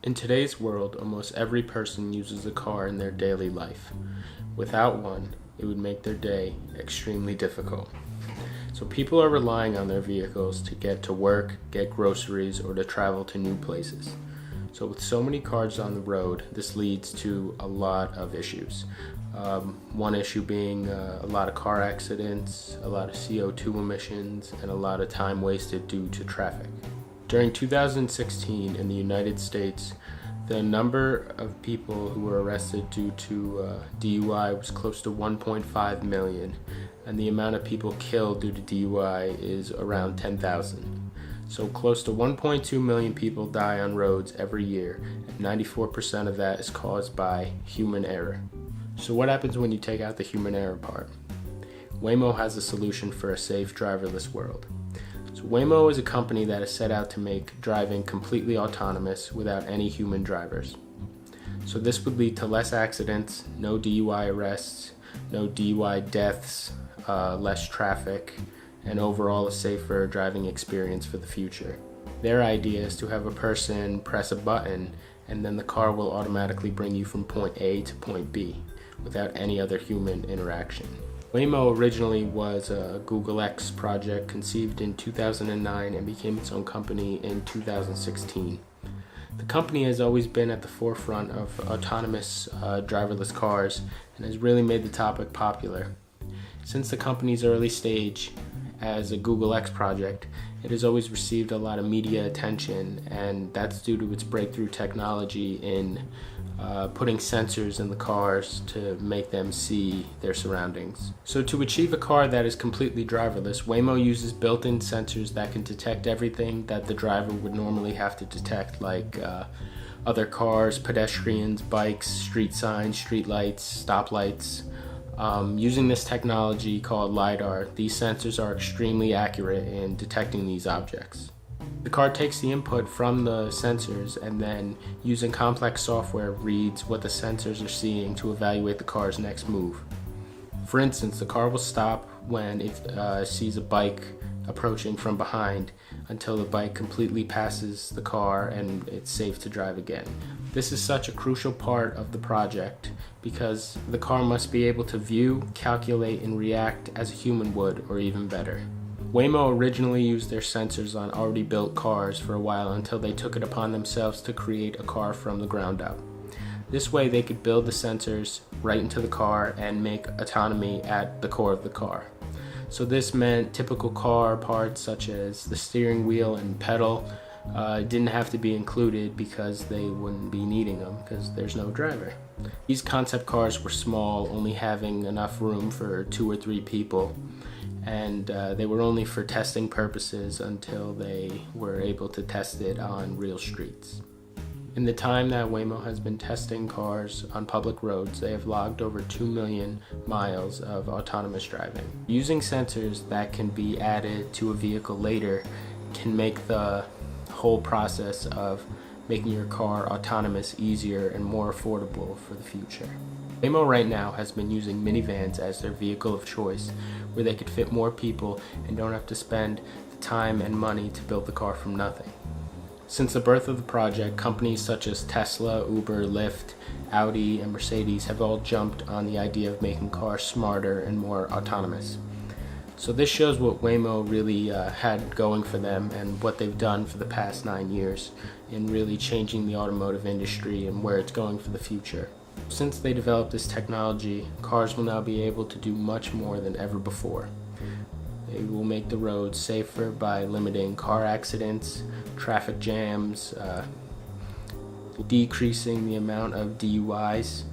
In today's world, almost every person uses a car in their daily life. Without one, it would make their day extremely difficult. So people are relying on their vehicles to get to work, get groceries, or to travel to new places. So with so many cars on the road, this leads to a lot of issues. One issue being a lot of car accidents, a lot of CO2 emissions, and a lot of time wasted due to traffic. During 2016 in the United States, the number of people who were arrested due to DUI was close to 1.5 million, and the amount of people killed due to DUI is around 10,000. So close to 1.2 million people die on roads every year, and 94% of that is caused by human error. So what happens when you take out the human error part? Waymo has a solution for a safe driverless world. So Waymo is a company that is set out to make driving completely autonomous without any human drivers. So this would lead to less accidents, no DUI arrests, no DUI deaths, less traffic, and overall a safer driving experience for the future. Their idea is to have a person press a button and then the car will automatically bring you from point A to point B without any other human interaction. Waymo originally was a Google X project conceived in 2009 and became its own company in 2016. The company has always been at the forefront of autonomous driverless cars and has really made the topic popular. Since the company's early stage as a Google X project, it has always received a lot of media attention, and that's due to its breakthrough technology in putting sensors in the cars to make them see their surroundings. So to achieve a car that is completely driverless, Waymo uses built-in sensors that can detect everything that the driver would normally have to detect, like other cars, pedestrians, bikes, street signs, street lights, stoplights. Using this technology called LiDAR, these sensors are extremely accurate in detecting these objects. The car takes the input from the sensors and then, using complex software, reads what the sensors are seeing to evaluate the car's next move. For instance, the car will stop when it sees a bike approaching from behind until the bike completely passes the car and it's safe to drive again. This is such a crucial part of the project because the car must be able to view, calculate, and react as a human would, or even better. Waymo originally used their sensors on already built cars for a while until they took it upon themselves to create a car from the ground up. This way they could build the sensors right into the car and make autonomy at the core of the car. So this meant typical car parts such as the steering wheel and pedal didn't have to be included because they wouldn't be needing them because there's no driver. These concept cars were small, only having enough room for 2 or 3 people, and they were only for testing purposes until they were able to test it on real streets. In the time that Waymo has been testing cars on public roads, they have logged over 2 million miles of autonomous driving. Using sensors that can be added to a vehicle later can make the whole process of making your car autonomous easier and more affordable for the future. Waymo right now has been using minivans as their vehicle of choice, where they could fit more people and don't have to spend the time and money to build the car from nothing. Since the birth of the project, companies such as Tesla, Uber, Lyft, Audi, and Mercedes have all jumped on the idea of making cars smarter and more autonomous. So this shows what Waymo really had going for them and what they've done for the past 9 years in really changing the automotive industry and where it's going for the future. Since they developed this technology, cars will now be able to do much more than ever before. They will make the roads safer by limiting car accidents, traffic jams, decreasing the amount of DUIs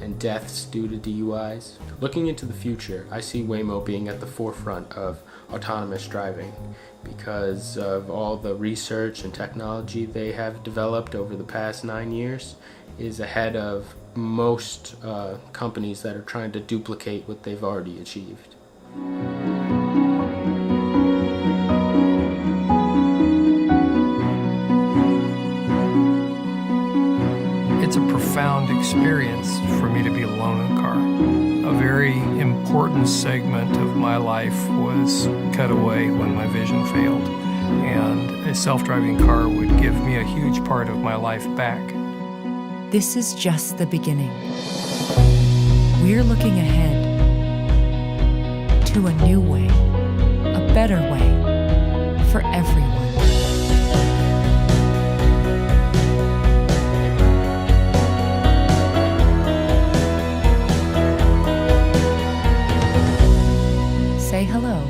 and deaths due to DUIs. Looking into the future, I see Waymo being at the forefront of autonomous driving because of all the research and technology they have developed over the past 9 years is ahead of most companies that are trying to duplicate what they've already achieved. It's a profound experience for me to be alone in a car. A very important segment of my life was cut away when my vision failed. And a self-driving car would give me a huge part of my life back. This is just the beginning. We're looking ahead to a new way, a better way for everyone. Say hello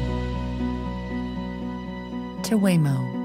to Waymo.